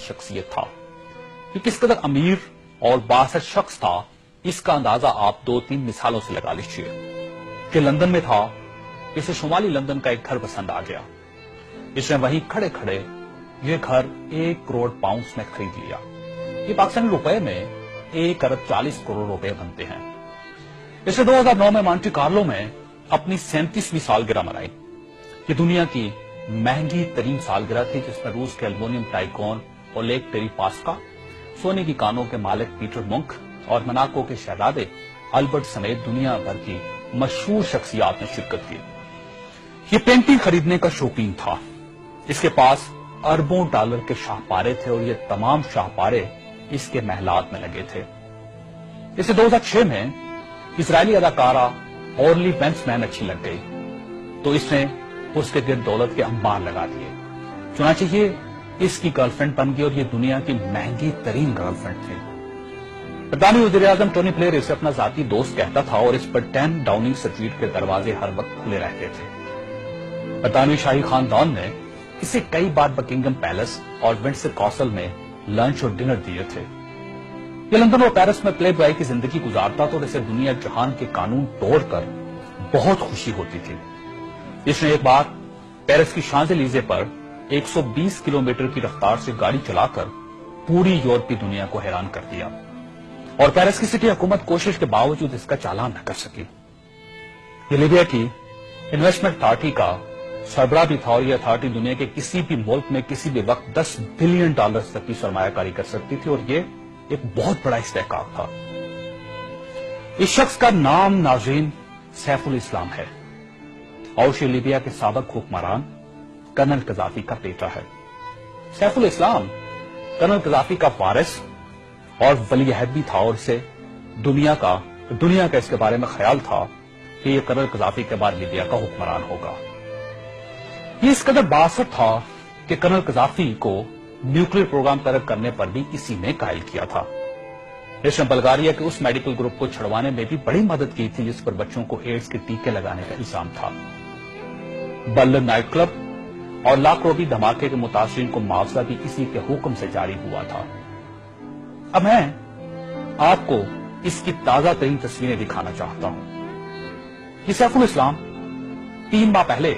शख्सियत था। ये किस कदर अमीर और बासर शख्स था, इसका अंदाजा आप 2-3 मिसालों से लगा लीजिए कि लंदन में था, इसे शुमाली लंदन का एक घर पसंद आ गया। इसने वहीं खड़े खड़े ये घर 1 करोड़ पाउंड में खरीद लिया। ये पाकिस्तानी रुपए में 1 अरब 40 करोड़ रुपए बनते हैं। इसने 2009 में मॉन्टे कार्लो में अपनी 37वीं सालगिरह मनाई। ये दुनिया की महंगी तरीन सालगिरह थी, जिसमें रूस के एल्युमिनियम टाइकॉन ओलेग टेरिपास्का, सोने की कानों के मालिक पीटर मुंक और मोनाको के शहजादे अल्बर्ट समेत दुनिया भर की मशहूर शख्सियात ने शिरकत की। ये पेंटिंग खरीदने का शौकीन था। इसके पास अरबों डॉलर के शाहपारे थे और ये तमाम शाहपारे इसके महलात में लगे थे। इसे 2006 में इजरायली अदाकारा ऑर्ली बेंसमैन अच्छी लग गई, तो इसने उसके गिर्द दौलत के अंबार लगा दिए। चुनांचे ये इसकी गर्लफ्रेंड बन गई और ये दुनिया की महंगी तरीन गर्लफ्रेंड थी। ब्रितानी वज़ीर-ए-आज़म टोनी ब्लेयर इसे अपना जाती दोस्त कहता था और इस पर 10 डाउनिंग स्ट्रीट के दरवाजे हर वक्त खुले रहते थे। ब्रितानी शाही खानदान ने इसे कई बार बकिंगम पैलेस और विंडसर कासल में लंच और डिनर दिए थे। ये लंदन और पेरिस में प्ले बॉय की जिंदगी गुजारता था और इसे दुनिया जहान के कानून तोड़कर बहुत खुशी होती थी। इसने एक बार पेरिस की शांज़-एलीज़े पर 120 किलोमीटर की रफ्तार से गाड़ी चलाकर पूरी यूरोपीय दुनिया को हैरान कर दिया और पेरिस की सिटी हुकूमत कोशिश के बावजूद इसका चालान न कर सकी। ये लीबिया की इन्वेस्टमेंट अथॉरिटी का सरबराह भी था और यह अथॉरिटी दुनिया के किसी भी मुल्क में किसी भी वक्त $10 बिलियन तक की सरमायाकारी कर सकती थी और यह एक बहुत बड़ा इस्तेहकाक था। इस शख्स का नाम नाज़रीन सैफुल इस्लाम है और ये लीबिया के साबिक हुक्मरान कर्नल कज़ाफी का बेटा है। सैफुल इस्लाम कर्नल कज़ाफी का वारिस और वली अहद भी था और इसे दुनिया का इसके बारे में ख्याल था कि यह कर्नल कज़ाफी के बाद लीबिया का हुक्मरान होगा। ये इस कदर बासर था कि कर्नल कज़ाफी को न्यूक्लियर प्रोग्राम तरक करने पर भी इसी ने कायल किया था। इसने बल्गारिया के उस मेडिकल ग्रुप को छुड़वाने में भी बड़ी मदद की थी जिस पर बच्चों को एड्स के टीके लगाने का इल्जाम था। बर्लिन नाइट क्लब और लाकरोबी धमाके के मुतासिरीन को मुआवजा भी इसी के हुक्म से जारी हुआ था। अब मैं आपको इसकी ताजा तरीन तस्वीरें दिखाना चाहता हूं। ये सैफुल इस्लाम 3 माह पहले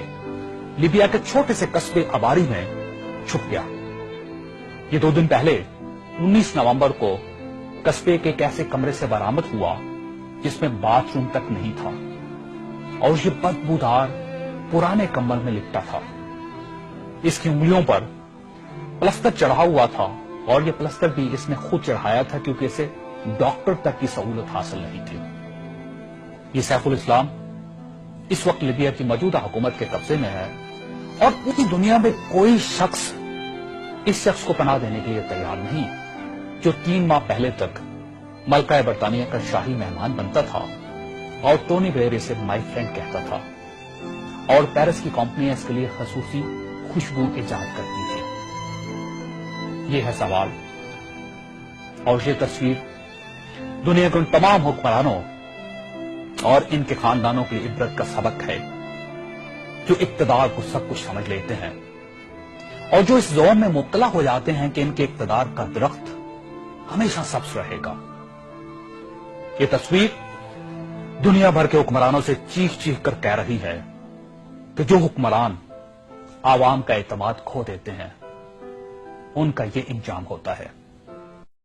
लीबिया के छोटे से कस्बे अबारी में छुप गया। ये 2 दिन पहले 19 नवंबर को कस्बे के एक ऐसे कमरे से बरामद हुआ जिसमें बाथरूम तक नहीं था और ये बदबूदार पुराने कंबल में लिपटा था। इसकी उंगलियों पर प्लास्टर चढ़ा हुआ था और ये प्लास्टर भी इसने खुद चढ़ाया था क्योंकि इसे डॉक्टर तक की सहूलत हासिल नहीं थी। ये सैफुल इस्लाम इस वक्त लीबिया की मौजूदा हुकूमत के कब्जे में है और पूरी दुनिया में कोई शख्स इस शख्स को पनाह देने के लिए तैयार नहीं जो 3 माह पहले तक मलका बरतानिया का शाही मेहमान बनता था और टोनी ब्लेयर इसे माई फ्रेंड कहता था और पेरिस की कंपनियां इसके लिए खसूसी खुशबू इजाद करती थी। ये है सवाल और ये तस्वीर दुनिया के उन तमाम हुक्मरानों और इनके खानदानों के लिए इबरत का सबक है जो इक्तदार को सब कुछ समझ लेते हैं और जो इस जोन में मुब्तला हो जाते हैं कि इनके इक्तदार का दरख्त हमेशा सब्ज रहेगा। ये तस्वीर दुनिया भर के हुक्मरानों से चीख चीख कर कह रही है कि जो हुक्मरान आवाम का एतमाद खो देते हैं उनका ये इंजाम होता है।